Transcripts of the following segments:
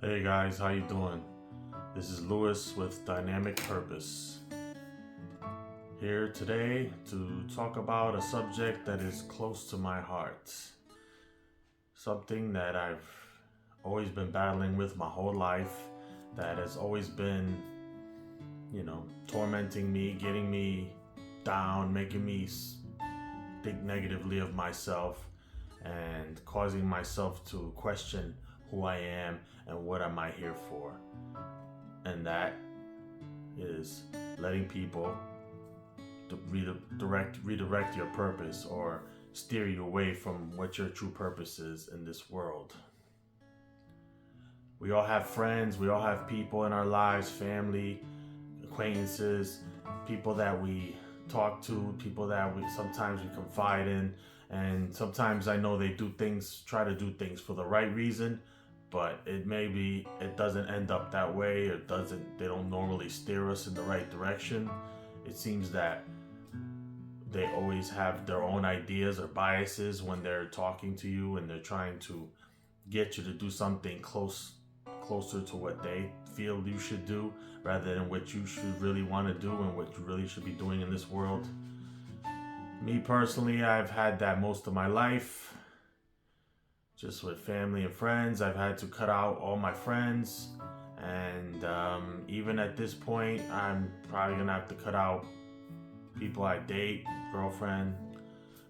Hey guys, how you doing? This is Lewis with Dynamic Purpose. Here today to talk about a subject that is close to my heart. Something that I've always been battling with my whole life, that has always been, tormenting me, getting me down, making me think negatively of myself, and causing myself to question who I am and what am I here for. And that is letting people redirect your purpose or steer you away from what your true purpose is in this world. We all have friends, we all have people in our lives, family, acquaintances, people that we talk to, people that we sometimes we confide in, and sometimes I know they try to do things for the right reason, but it doesn't end up that way, or they don't normally steer us in the right direction. It seems that they always have their own ideas or biases when they're talking to you, and they're trying to get you to do something closer to what they feel you should do, rather than what you should really want to do and what you really should be doing in this world. Me personally, I've had that most of my life. Just with family and friends, I've had to cut out all my friends, and even at this point, I'm probably gonna have to cut out people I date, girlfriend,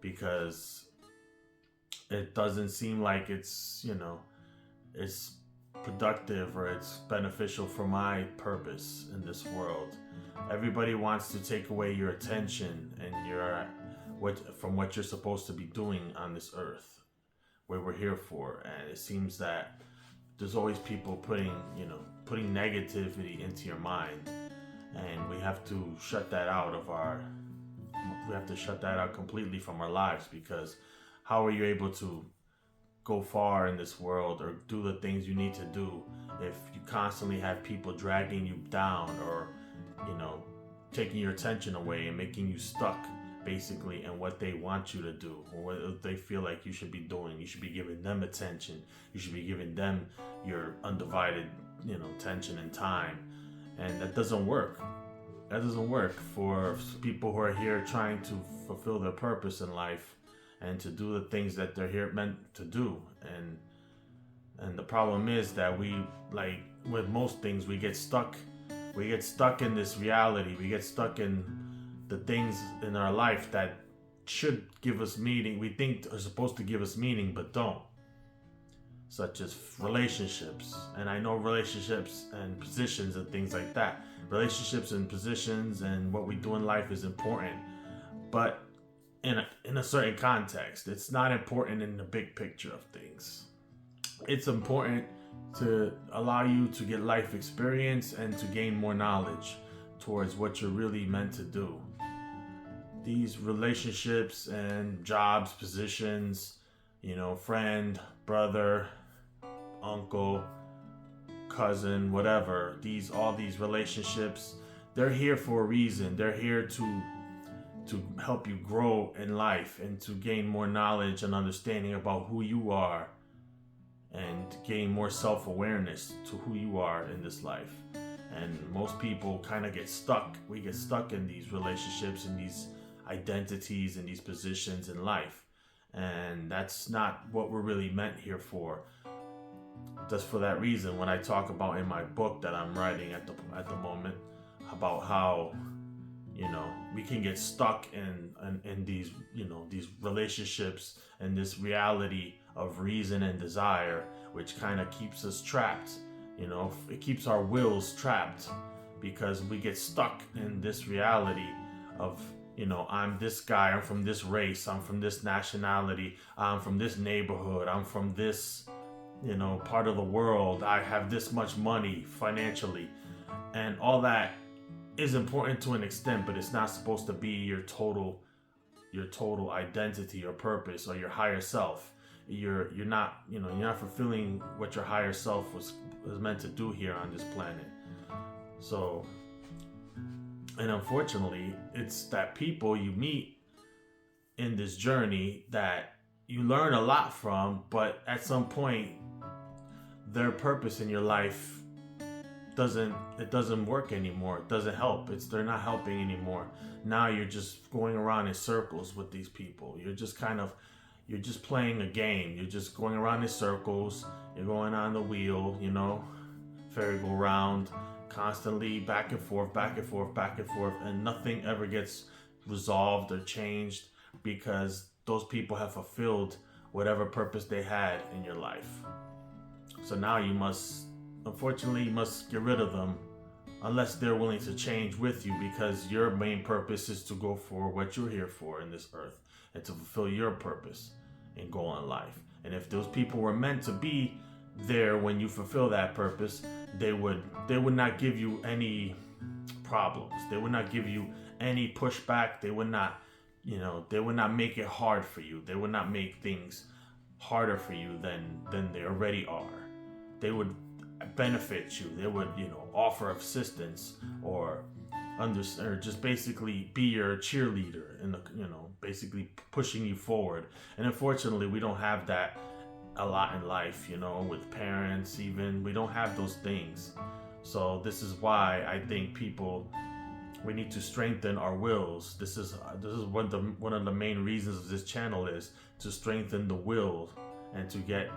because it doesn't seem like it's productive or it's beneficial for my purpose in this world. Everybody wants to take away your attention and from what you're supposed to be doing on this earth, where we're here for. And it seems that there's always people putting negativity into your mind, and we have to shut that out completely from our lives, because how are you able to go far in this world or do the things you need to do if you constantly have people dragging you down, or taking your attention away and making you stuck basically in what they want you to do, or what they feel like you should be doing. You should be giving them attention, you should be giving them your undivided attention and time. And that doesn't work. For people who are here trying to fulfill their purpose in life and to do the things that they're here meant to do. And the problem is that we, like with most things, we get stuck in this reality. We get stuck in the things in our life that should give us meaning, we think are supposed to give us meaning, but don't. Such as relationships. And I know relationships and positions and things like that. Relationships and positions and what we do in life is important, but in a certain context. It's not important in the big picture of things. It's important to allow you to get life experience and to gain more knowledge towards what you're really meant to do. These relationships and jobs, positions, friend, brother, uncle, cousin, whatever, all these relationships, they're here for a reason. They're here to help you grow in life and to gain more knowledge and understanding about who you are, and gain more self-awareness to who you are in this life. And most people kind of get stuck. We get stuck in these relationships and these identities and these positions in life. And that's not what we're really meant here for. Just for that reason, when I talk about in my book that I'm writing at the moment, about how we can get stuck in these these relationships and this reality of reason and desire, which kind of keeps us trapped. It keeps our wills trapped, because we get stuck in this reality of I'm this guy, I'm from this race, I'm from this nationality, I'm from this neighborhood, I'm from this part of the world, I have this much money financially, and all that is important to an extent, but it's not supposed to be your total identity or purpose or your higher self. You're not fulfilling what your higher self was meant to do here on this planet. So, and unfortunately, it's that people you meet in this journey that you learn a lot from, but at some point their purpose in your life doesn't work anymore. It doesn't help. They're not helping anymore. Now you're just going around in circles with these people. You're just playing a game. You're just going around in circles. You're going on the wheel, merry-go-round, constantly back and forth, back and forth, back and forth, and nothing ever gets resolved or changed because those people have fulfilled whatever purpose they had in your life. So now unfortunately, you must get rid of them unless they're willing to change with you, because your main purpose is to go for what you're here for in this earth and to fulfill your purpose and goal in life. And if those people were meant to be there when you fulfill that purpose, they would not give you any problems. They would not give you any pushback. They would not make it hard for you. They would not make things harder for you than they already are. They would benefit you. They would, offer assistance or just basically be your cheerleader and basically pushing you forward. And unfortunately, we don't have that a lot in life, with parents. Even we don't have those things. So this is why I think we need to strengthen our wills. This is one of the main reasons of this channel is to strengthen the will and to get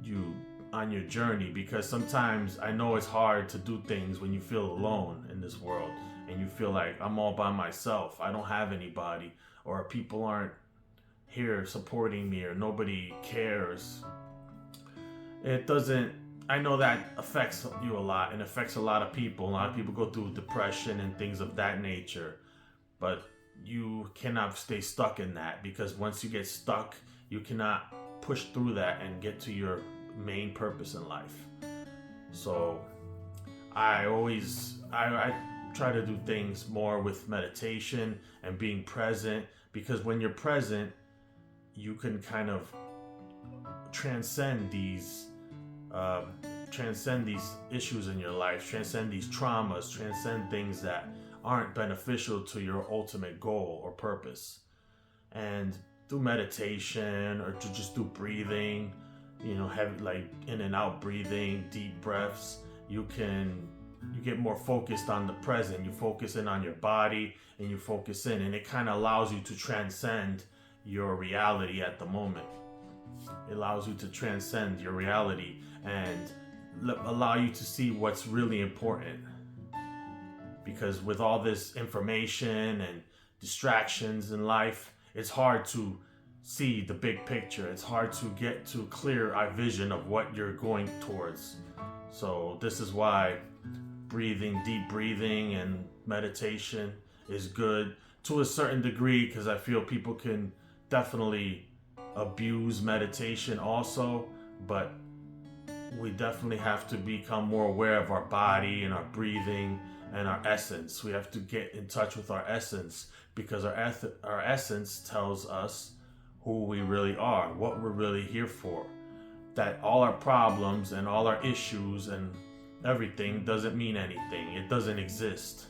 you on your journey, because sometimes I know it's hard to do things when you feel alone in this world and you feel like I'm all by myself. I don't have anybody, or people aren't here supporting me, or nobody cares. I know that affects you a lot and affects a lot of people. A lot of people go through depression and things of that nature, but you cannot stay stuck in that, because once you get stuck, you cannot push through that and get to your main purpose in life. So I try to do things more with meditation and being present, because when you're present, you can kind of transcend these issues in your life, transcend these traumas, transcend things that aren't beneficial to your ultimate goal or purpose. And through meditation, or to just do breathing, have like in and out breathing, deep breaths, you get more focused on the present. You focus in on your body and you focus in, and it kind of allows you to transcend your reality at the moment. It allows you to transcend your reality and allow you to see what's really important. Because with all this information and distractions in life, it's hard to see the big picture. It's hard to get to clear eye vision of what you're going towards. So this is why deep breathing and meditation is good to a certain degree, because I feel people can definitely abuse meditation also, but we definitely have to become more aware of our body and our breathing and our essence. We have to get in touch with our essence, because our essence tells us who we really are, what we're really here for. That all our problems and all our issues and everything doesn't mean anything. It doesn't exist.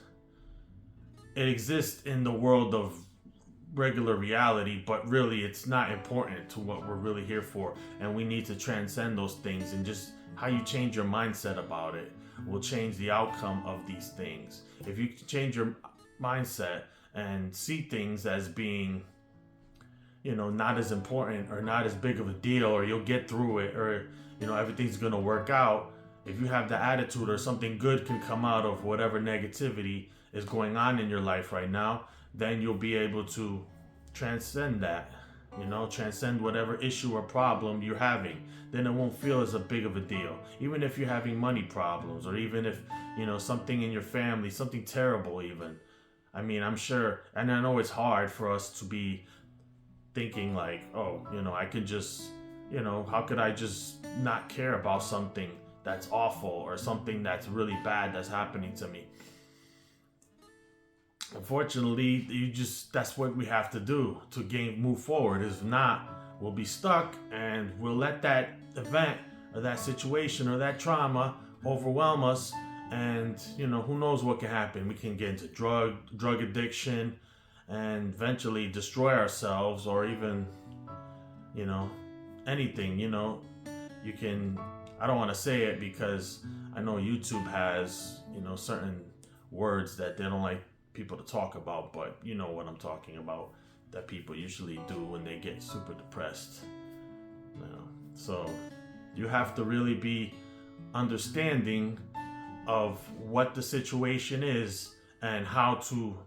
It exists in the world of regular reality, but really it's not important to what we're really here for. And we need to transcend those things, and just how you change your mindset about it will change the outcome of these things. If you change your mindset and see things as being not as important or not as big of a deal, or you'll get through it, or everything's gonna work out. If you have the attitude, or something good can come out of whatever negativity is going on in your life right now, then you'll be able to transcend that, transcend whatever issue or problem you're having. Then it won't feel as a big of a deal. Even if you're having money problems, or even if something in your family, something terrible even. I mean, I'm sure, and I know it's hard for us to be thinking like, I could just, how could I just not care about something that's awful, or something that's really bad that's happening to me? Unfortunately, that's what we have to do to move forward. If not, we'll be stuck, and we'll let that event or that situation or that trauma overwhelm us, and who knows what can happen. We can get into drug addiction, and eventually destroy ourselves, or even anything. You can I don't want to say it because I know YouTube has, certain words that they don't like people to talk about, but you know what I'm talking about, that people usually do when they get super depressed. So you have to really be understanding of what the situation is and how to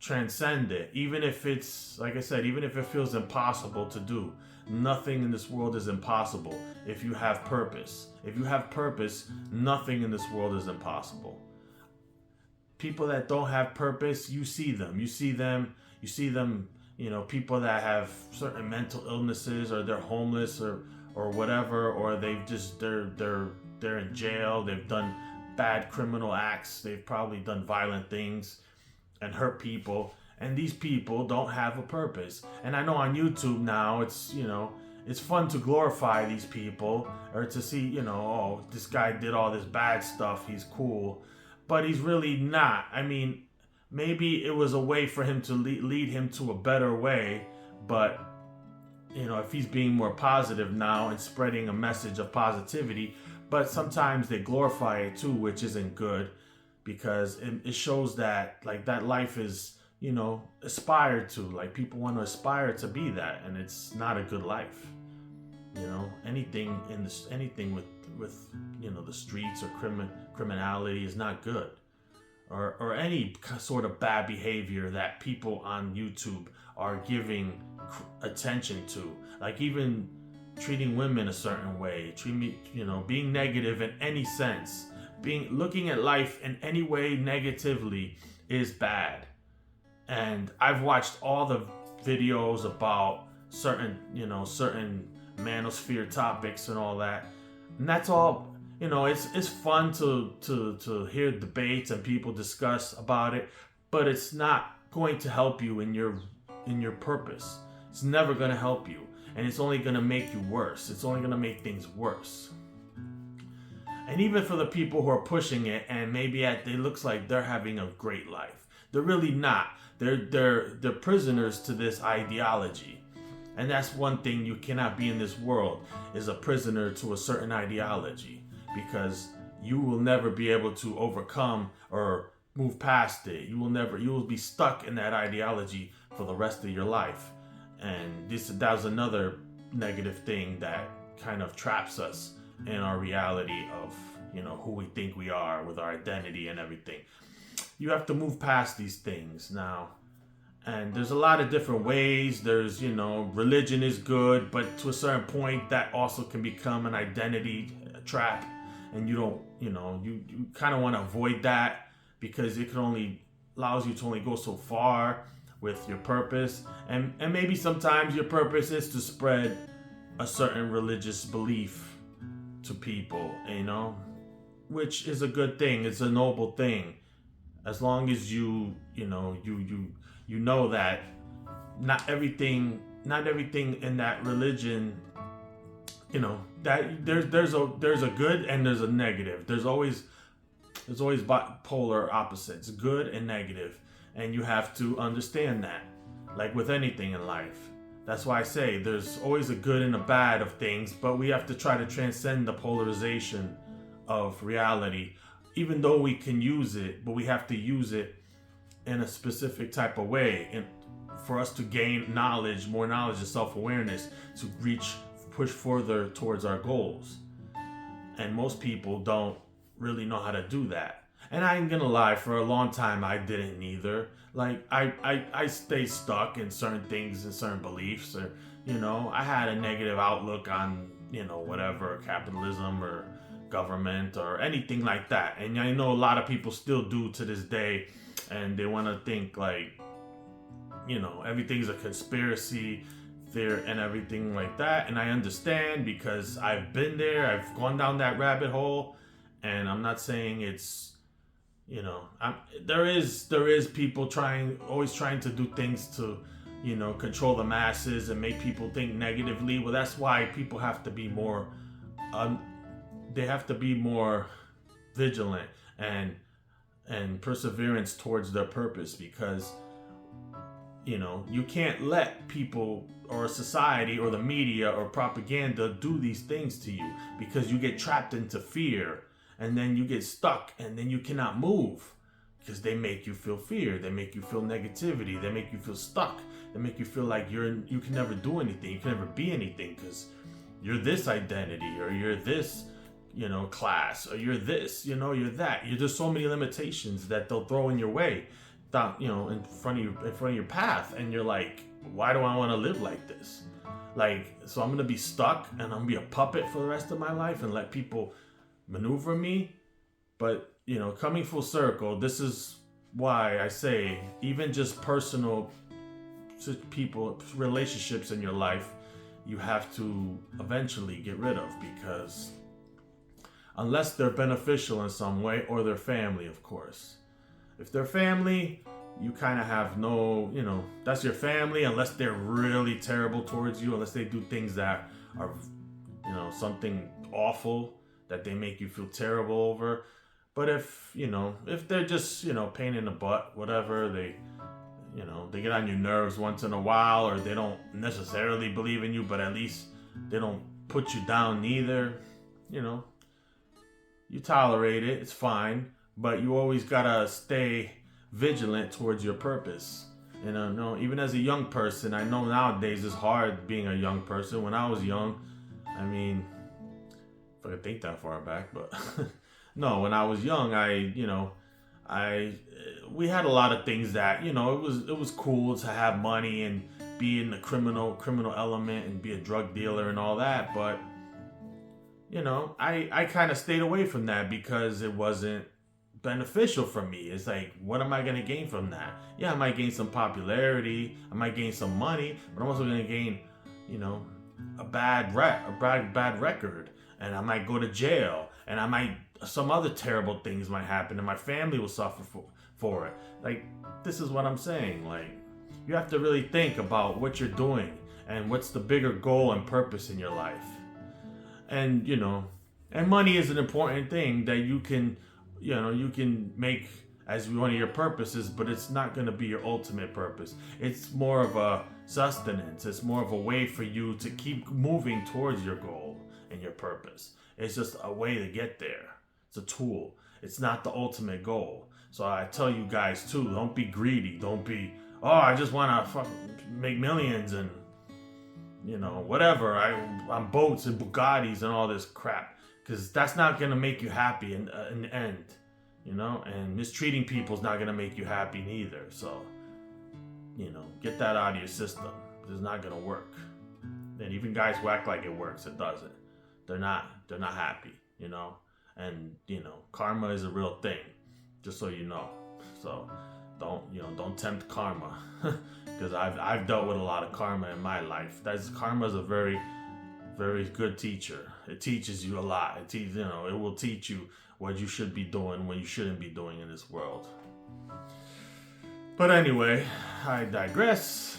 transcend it. Even if it's, like I said, even if it feels impossible to do, nothing in this world is impossible if you have purpose. If you have purpose, nothing in this world is impossible. People that don't have purpose, you see them, people that have certain mental illnesses, or they're homeless, or whatever, or they're in jail, they've done bad criminal acts, they've probably done violent things and hurt people, and these people don't have a purpose. And I know on YouTube now it's fun to glorify these people, or to see, oh, this guy did all this bad stuff, he's cool, but he's really not. I mean, maybe it was a way for him to lead him to a better way, but if he's being more positive now and spreading a message of positivity. But sometimes they glorify it too, which isn't good, because it shows that, like, that life is, aspired to. Like, people want to aspire to be that, and it's not a good life. Anything with the streets or criminality is not good, or any sort of bad behavior that people on YouTube are giving attention to, like even treating women a certain way, being negative in any sense, looking at life in any way negatively is bad. And I've watched all the videos about certain manosphere topics and all that, and that's all. It's fun to hear debates and people discuss about it, but it's not going to help you in your purpose. It's never going to help you, and it's only going to make you worse. It's only going to make things worse. And even for the people who are pushing it, and maybe it looks like they're having a great life, they're really not. They're prisoners to this ideology. And that's one thing you cannot be in this world, is a prisoner to a certain ideology, because you will never be able to overcome or move past it. You will be stuck in that ideology for the rest of your life. And that was another negative thing that kind of traps us in our reality of, who we think we are, with our identity and everything. You have to move past these things now. And there's a lot of different ways. There's, religion is good, but to a certain point that also can become an identity trap. And you don't, you kind of want to avoid that, because it allows you to only go so far with your purpose. And maybe sometimes your purpose is to spread a certain religious belief to people, which is a good thing. It's a noble thing, as long as you know that not everything in that religion, that there's a good and there's a negative. There's always polar opposites, good and negative, and you have to understand that, like with anything in life. That's why I say there's always a good and a bad of things, but we have to try to transcend the polarization of reality. Even though we can use it, but we have to use it in a specific type of way, and for us to gain more knowledge and self-awareness, to push further towards our goals. And most people don't really know how to do that. And I ain't gonna lie, for a long time I didn't either. Like I stayed stuck in certain things and certain beliefs, or I had a negative outlook on whatever, capitalism or government or anything like that. And I know a lot of people still do to this day, and they want to think like everything's a conspiracy theory and everything like that. And I understand, because I've been there, I've gone down that rabbit hole. And I'm not saying it's there is people always trying to do things to control the masses and make people think negatively. Well, that's why people have to be more vigilant and perseverance towards their purpose, because you can't let people or society or the media or propaganda do these things to you, because you get trapped into fear, and then you get stuck, and then you cannot move because they make you feel fear, they make you feel negativity, they make you feel stuck, they make you feel like you can never do anything, you can never be anything because you're this identity, or you're this class, or you're this, you're that. There's so many limitations that they'll throw in your way, in front of your path, and you're like, why do I want to live like this? So I'm gonna be stuck, and I'm gonna be a puppet for the rest of my life and let people maneuver me. But coming full circle, this is why I say, even just personal people, relationships in your life, you have to eventually get rid of, because unless they're beneficial in some way, or their family, of course. If they're family, you kind of have no, that's your family, unless they're really terrible towards you, unless they do things that are, something awful that they make you feel terrible over. But if they're just, pain in the butt, whatever, they get on your nerves once in a while, or they don't necessarily believe in you, but at least they don't put you down neither, you tolerate it, it's fine. But you always gotta stay vigilant towards your purpose. Even as a young person, I know nowadays it's hard being a young person. When I was young, if I could think that far back, but no, when I was young, we had a lot of things that, it was cool to have money and be in the criminal element and be a drug dealer and all that. But, I kind of stayed away from that because it wasn't beneficial for me. It's like, what am I going to gain from that? Yeah, I might gain some popularity, I might gain some money, but I'm also going to gain, a bad record, and I might go to jail, and some other terrible things might happen, and my family will suffer for it. This is what I'm saying. You have to really think about what you're doing and what's the bigger goal and purpose in your life. And and money is an important thing that you can make as one of your purposes, but it's not going to be your ultimate purpose. It's more of a sustenance. It's more of a way for you to keep moving towards your goal and your purpose. It's just a way to get there. It's a tool. It's not the ultimate goal. So I tell you guys too, don't be greedy. Don't be, I just want to make millions and whatever. I'm boats and Bugattis and all this crap, because that's not going to make you happy in the end. And mistreating people is not going to make you happy neither. So, get that out of your system. It's not going to work. And even guys who act like it works, it doesn't. They're not happy, and karma is a real thing, just so you know. So don't tempt karma, because I've dealt with a lot of karma in my life. Karma is a very, very good teacher. It teaches you a lot. It will teach you what you should be doing, what you shouldn't be doing in this world. But anyway, I digress.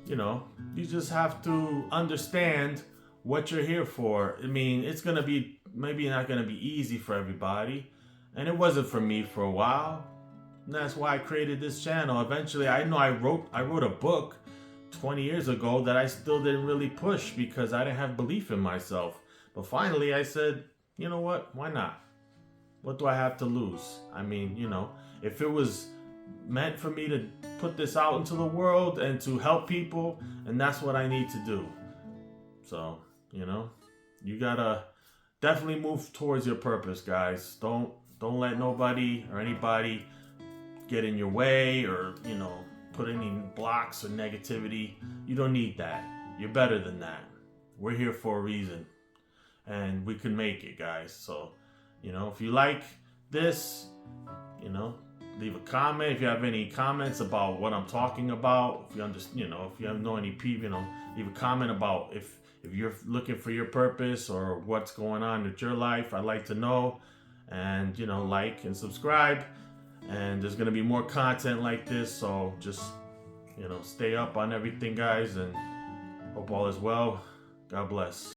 You just have to understand what you're here for. It's going to be maybe not going to be easy for everybody. And it wasn't for me for a while. And that's why I created this channel. Eventually, I wrote a book 20 years ago that I still didn't really push because I didn't have belief in myself. But finally, I said, you know what? Why not? What do I have to lose? If it was meant for me to put this out into the world and to help people, and that's what I need to do. So, you gotta definitely move towards your purpose, guys. Don't let nobody or anybody get in your way, or put any blocks or negativity. You don't need that. You're better than that. We're here for a reason, and we can make it, guys. So if you like this, leave a comment. If you have any comments about what I'm talking about, if you understand, if you know any people, leave a comment about if you're looking for your purpose or what's going on with your life. I'd like to know. And like and subscribe, and there's going to be more content like this, so just stay up on everything, guys, and hope all is well. God bless.